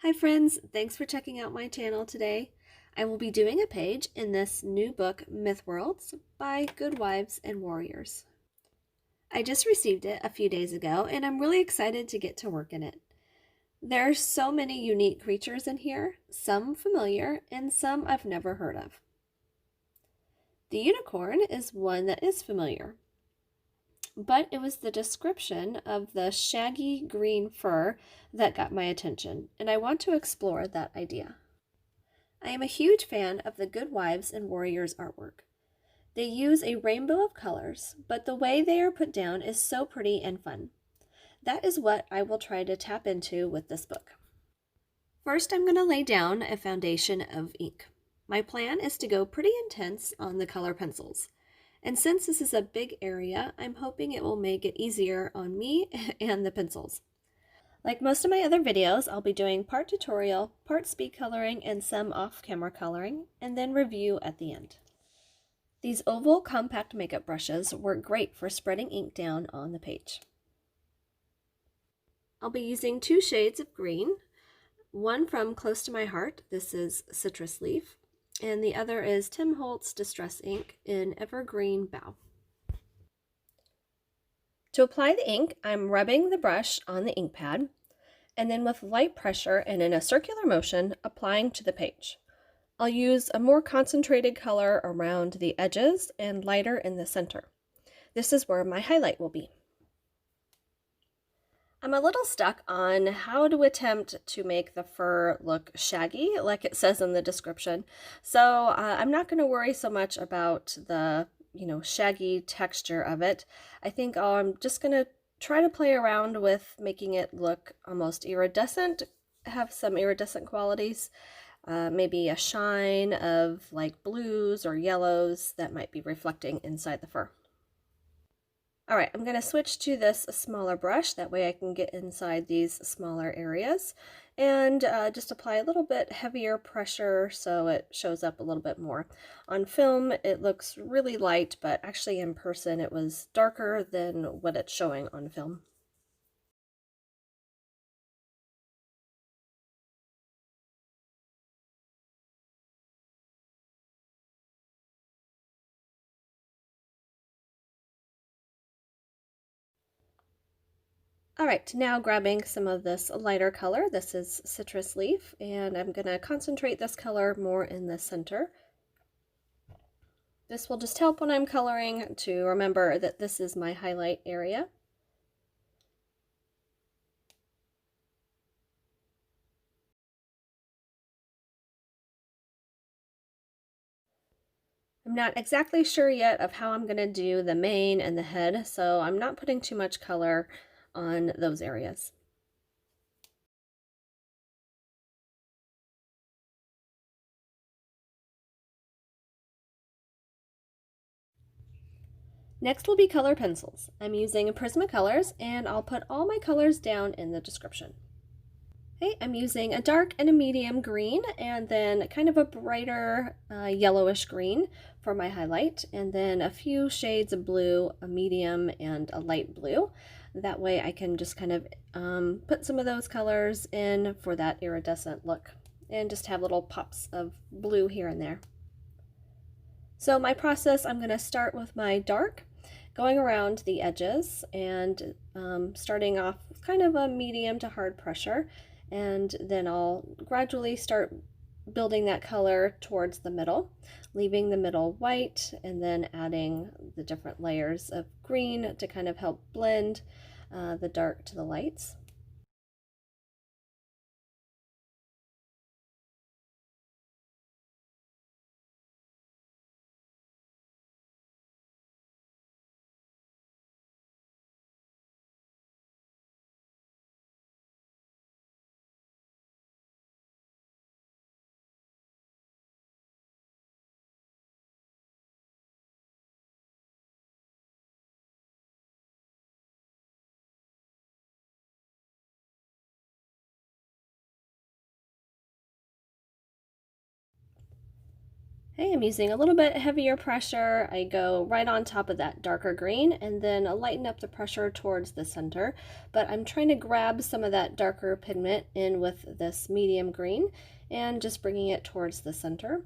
Hi friends, thanks for checking out my channel today. I will be doing a page in this new book, Myth Worlds, by Good Wives and Warriors. I just received it a few days ago and I'm really excited to get to work in it. There are so many unique creatures in here, some familiar and some I've never heard of. The unicorn is one that is familiar, but it was the description of the shaggy green fur that got my attention, and I want to explore that idea. I am a huge fan of the Good Wives and Warriors artwork. They use a rainbow of colors, but the way they are put down is so pretty and fun. That is what I will try to tap into with this book. First, I'm going to lay down a foundation of ink. My plan is to go pretty intense on the color pencils. And since this is a big area, I'm hoping it will make it easier on me and the pencils. Like most of my other videos, I'll be doing part tutorial, part speed coloring, and some off-camera coloring, and then review at the end. These oval compact makeup brushes work great for spreading ink down on the page. I'll be using two shades of green, one from Close to My Heart, this is Citrus Leaf, and the other is Tim Holtz Distress Ink in Evergreen Bough. To apply the ink, I'm rubbing the brush on the ink pad, and then with light pressure and in a circular motion, applying to the page. I'll use a more concentrated color around the edges and lighter in the center. This is where my highlight will be. I'm a little stuck on how to attempt to make the fur look shaggy, like it says in the description. So I'm not going to worry so much about the, shaggy texture of it. I think I'm just going to try to play around with making it look almost iridescent, have some iridescent qualities. Maybe a shine of like blues or yellows that might be reflecting inside the fur. All right, I'm going to switch to this smaller brush. That way I can get inside these smaller areas and just apply a little bit heavier pressure so it shows up a little bit more. On film, it looks really light, but actually in person, it was darker than what it's showing on film. All right, now grabbing some of this lighter color, this is Citrus Leaf, and I'm going to concentrate this color more in the center. This will just help when I'm coloring to remember that this is my highlight area. I'm not exactly sure yet of how I'm going to do the mane and the head, so I'm not putting too much color on those areas. Next will be color pencils. I'm using Prisma Colors, and I'll put all my colors down in the description. Okay, I'm using a dark and a medium green, and then kind of a brighter yellowish green for my highlight, and then a few shades of blue, a medium and a light blue. That way I can just kind of put some of those colors in for that iridescent look and just have little pops of blue here and there. So my process, I'm going to start with my dark, going around the edges and starting off with kind of a medium to hard pressure, and then I'll gradually start building that color towards the middle, leaving the middle white and then adding the different layers of green to kind of help blend the dark to the lights. Okay, I'm using a little bit heavier pressure. I go right on top of that darker green and then lighten up the pressure towards the center. But I'm trying to grab some of that darker pigment in with this medium green and just bringing it towards the center.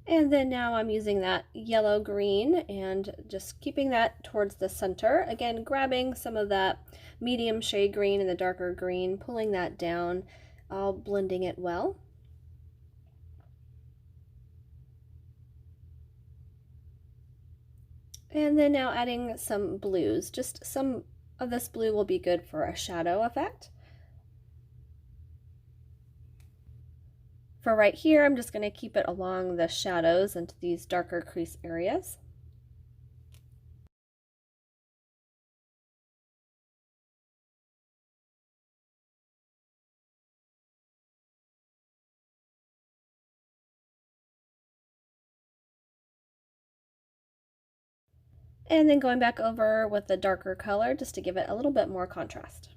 And then now I'm using that yellow green and just keeping that towards the center. Again, grabbing some of that medium shade green and the darker green, pulling that down, all blending it well. And then now adding some blues. Just some of this blue will be good for a shadow effect. For right here, I'm just going to keep it along the shadows into these darker crease areas. And then going back over with the darker color just to give it a little bit more contrast.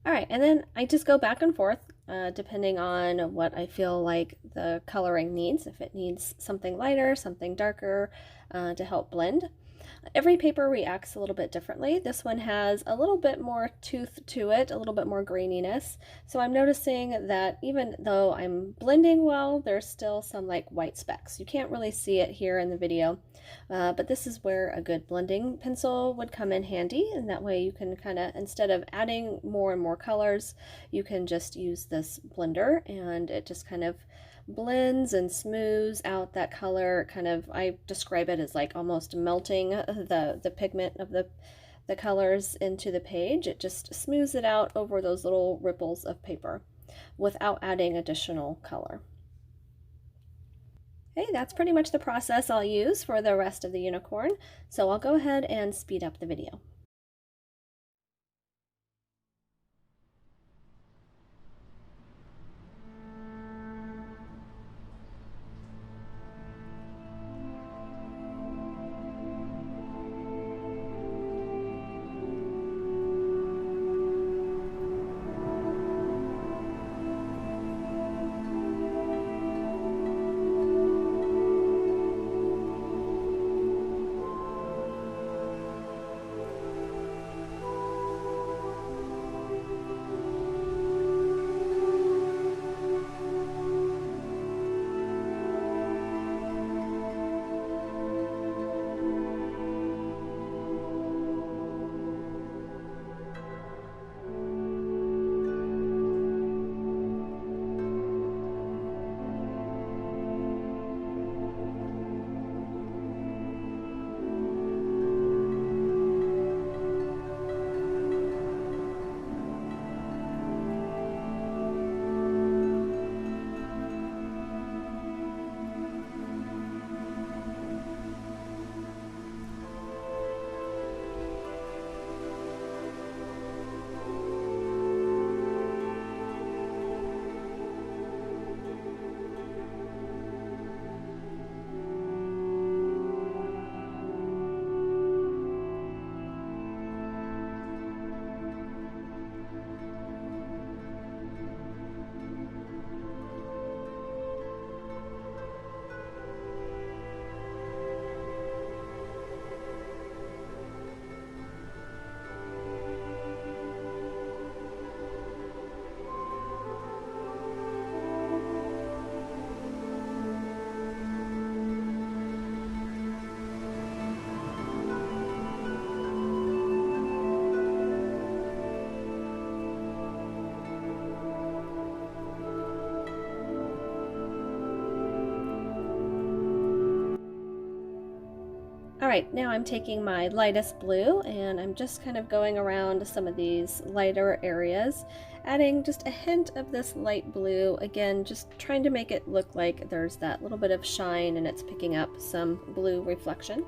All right, and then I just go back and forth depending on what I feel like the coloring needs. If it needs something lighter, something darker to help blend. Every paper reacts a little bit differently. This one has a little bit more tooth to it, a little bit more graininess. So I'm noticing that even though I'm blending well, there's still some like white specks. You can't really see it here in the video, but this is where a good blending pencil would come in handy. And that way you can kind of, instead of adding more and more colors, you can just use this blender and it just kind of blends and smooths out that color. Kind of, I describe it as like almost melting the pigment of the colors into the page. It just smooths it out over those little ripples of paper without adding additional color. Okay, that's pretty much the process I'll use for the rest of the unicorn. So I'll go ahead and speed up the video. Alright, now I'm taking my lightest blue and I'm just kind of going around some of these lighter areas, adding just a hint of this light blue, again just trying to make it look like there's that little bit of shine and it's picking up some blue reflection.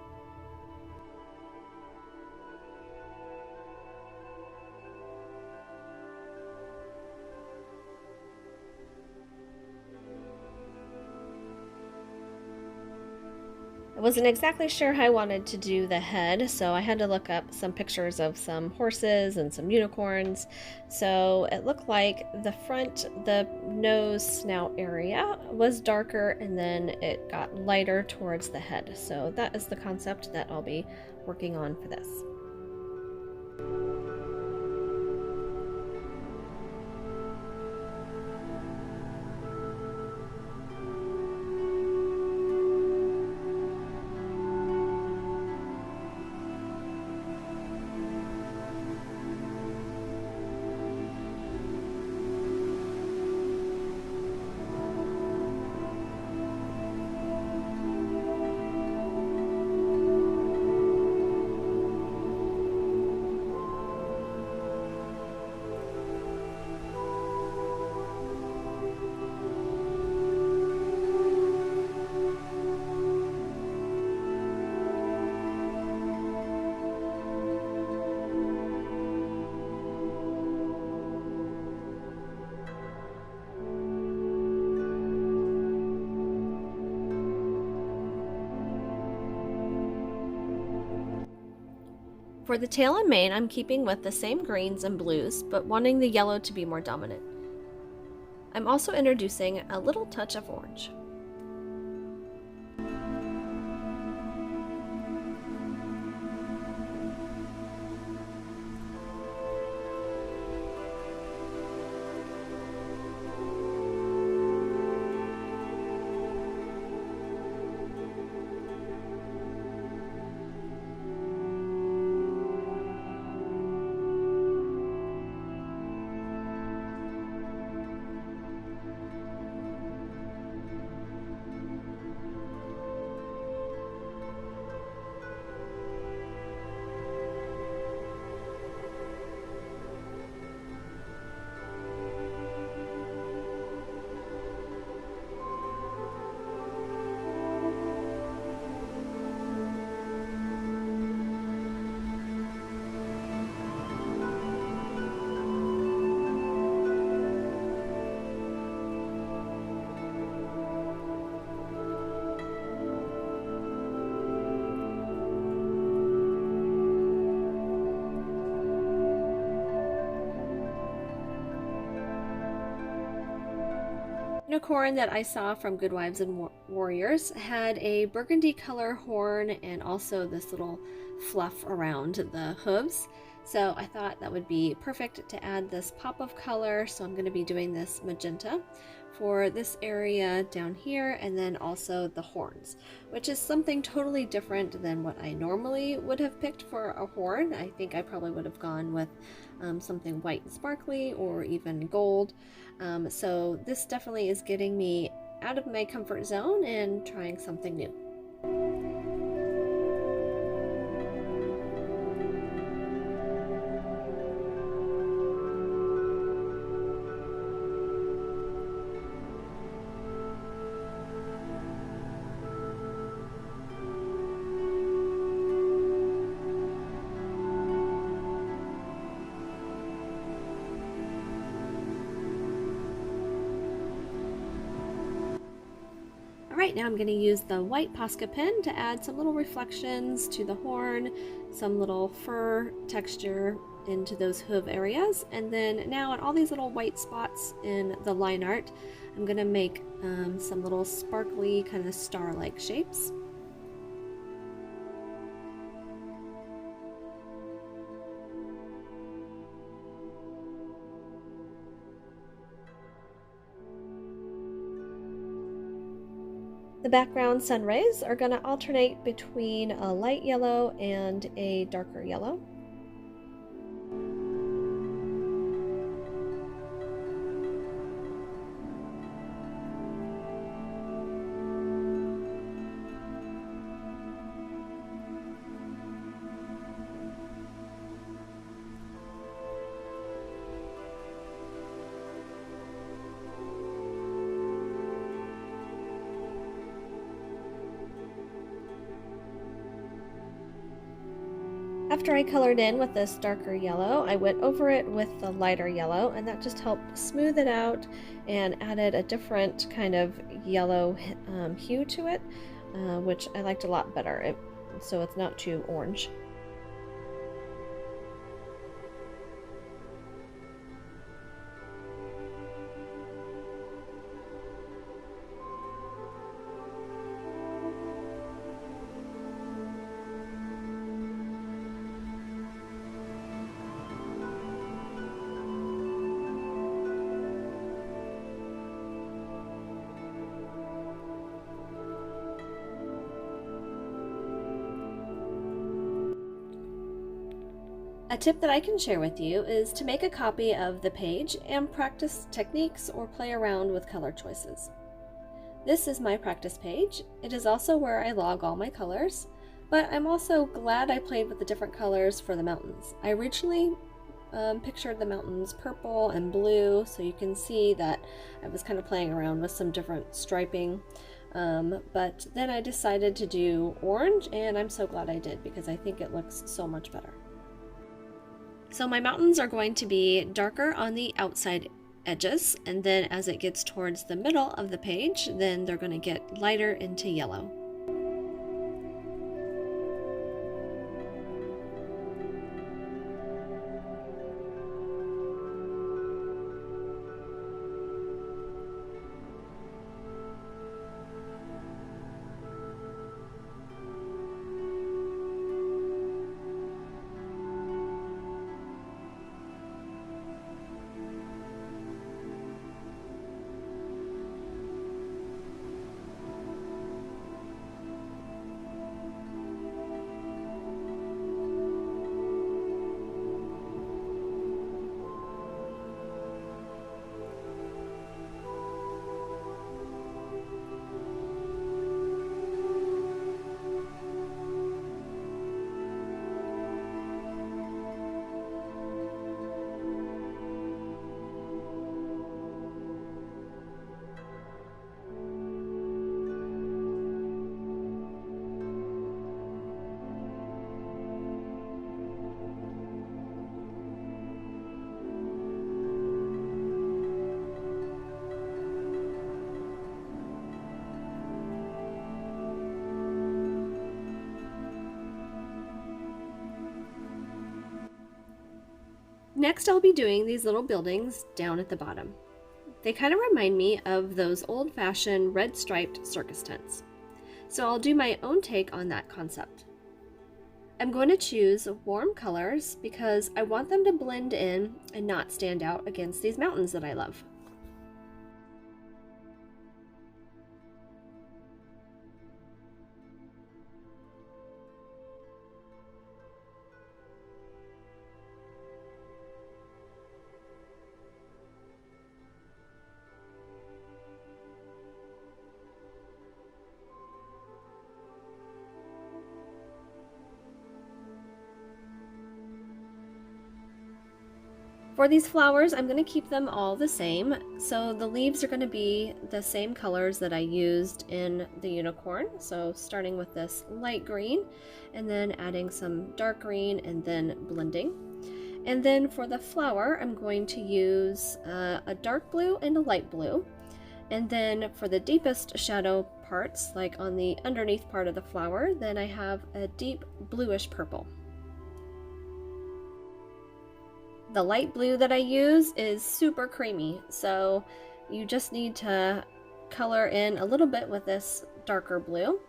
I wasn't exactly sure how I wanted to do the head, so I had to look up some pictures of some horses and some unicorns. So it looked like the front, the nose snout area was darker and then it got lighter towards the head. So that is the concept that I'll be working on for this. For the tail and mane, I'm keeping with the same greens and blues, but wanting the yellow to be more dominant. I'm also introducing a little touch of orange. Unicorn that I saw from Good Wives and Warriors had a burgundy color horn and also this little fluff around the hooves. So I thought that would be perfect to add this pop of color. So I'm going to be doing this magenta for this area down here and then also the horns, which is something totally different than what I normally would have picked for a horn. I think I probably would have gone with something white and sparkly or even gold. So this definitely is getting me out of my comfort zone and trying something new. Alright, now I'm going to use the white Posca pen to add some little reflections to the horn, some little fur texture into those hoof areas, and then now on all these little white spots in the line art, I'm going to make some little sparkly kind of star-like shapes. The background sun rays are going to alternate between a light yellow and a darker yellow. After I colored in with this darker yellow, I went over it with the lighter yellow, and that just helped smooth it out and added a different kind of yellow hue to it, which I liked a lot better, so it's not too orange. A tip that I can share with you is to make a copy of the page and practice techniques or play around with color choices. This is my practice page. It is also where I log all my colors, but I'm also glad I played with the different colors for the mountains. I originally pictured the mountains purple and blue, so you can see that I was kind of playing around with some different striping, but then I decided to do orange, and I'm so glad I did because I think it looks so much better. So my mountains are going to be darker on the outside edges, and then as it gets towards the middle of the page, then they're going to get lighter into yellow. Next, I'll be doing these little buildings down at the bottom. They kind of remind me of those old-fashioned red striped circus tents. So I'll do my own take on that concept. I'm going to choose warm colors because I want them to blend in and not stand out against these mountains that I love. For these flowers, I'm going to keep them all the same. So the leaves are going to be the same colors that I used in the unicorn. So starting with this light green and then adding some dark green and then blending. And then for the flower, I'm going to use a dark blue and a light blue. And then for the deepest shadow parts, like on the underneath part of the flower, then I have a deep bluish purple. The light blue that I use is super creamy, so you just need to color in a little bit with this darker blue,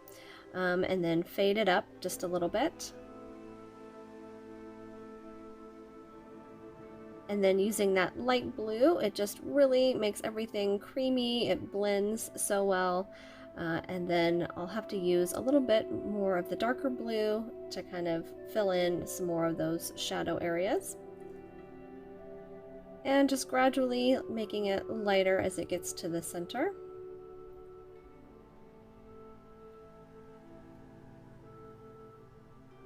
and then fade it up just a little bit. And then using that light blue, it just really makes everything creamy, it blends so well. And then I'll have to use a little bit more of the darker blue to kind of fill in some more of those shadow areas. And just gradually making it lighter as it gets to the center.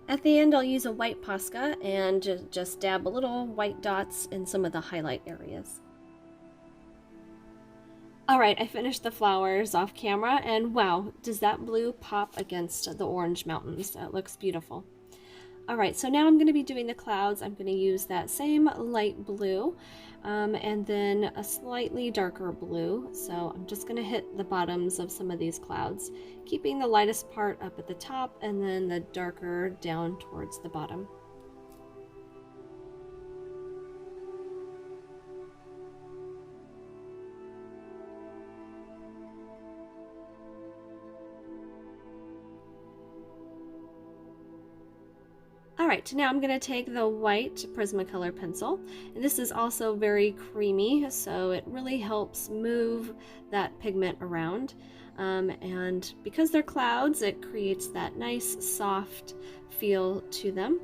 At the end, I'll use a white Posca and just dab a little white dots in some of the highlight areas. Alright, I finished the flowers off camera, and wow, does that blue pop against the orange mountains. That looks beautiful. Alright, so now I'm going to be doing the clouds. I'm going to use that same light blue and then a slightly darker blue. So I'm just going to hit the bottoms of some of these clouds, keeping the lightest part up at the top and then the darker down towards the bottom. Alright, now I'm going to take the white Prisma Color pencil, and this is also very creamy, so it really helps move that pigment around. And because they're clouds, it creates that nice soft feel to them.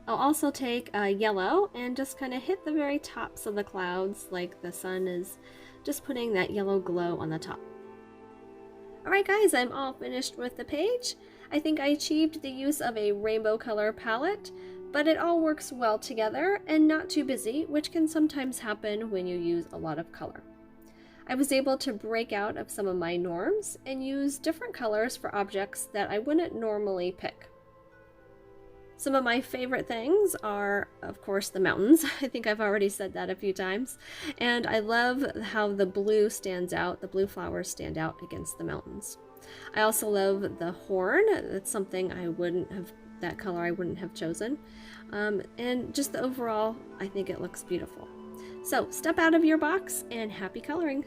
I'll also take a yellow and just kind of hit the very tops of the clouds like the sun is just putting that yellow glow on the top. Alright guys, I'm all finished with the page. I think I achieved the use of a rainbow color palette, but it all works well together and not too busy, which can sometimes happen when you use a lot of color. I was able to break out of some of my norms and use different colors for objects that I wouldn't normally pick. Some of my favorite things are, of course, the mountains. I think I've already said that a few times. And I love how the blue stands out, the blue flowers stand out against the mountains. I also love the horn. That's something that color I wouldn't have chosen. And just the overall, I think it looks beautiful. So step out of your box and happy coloring.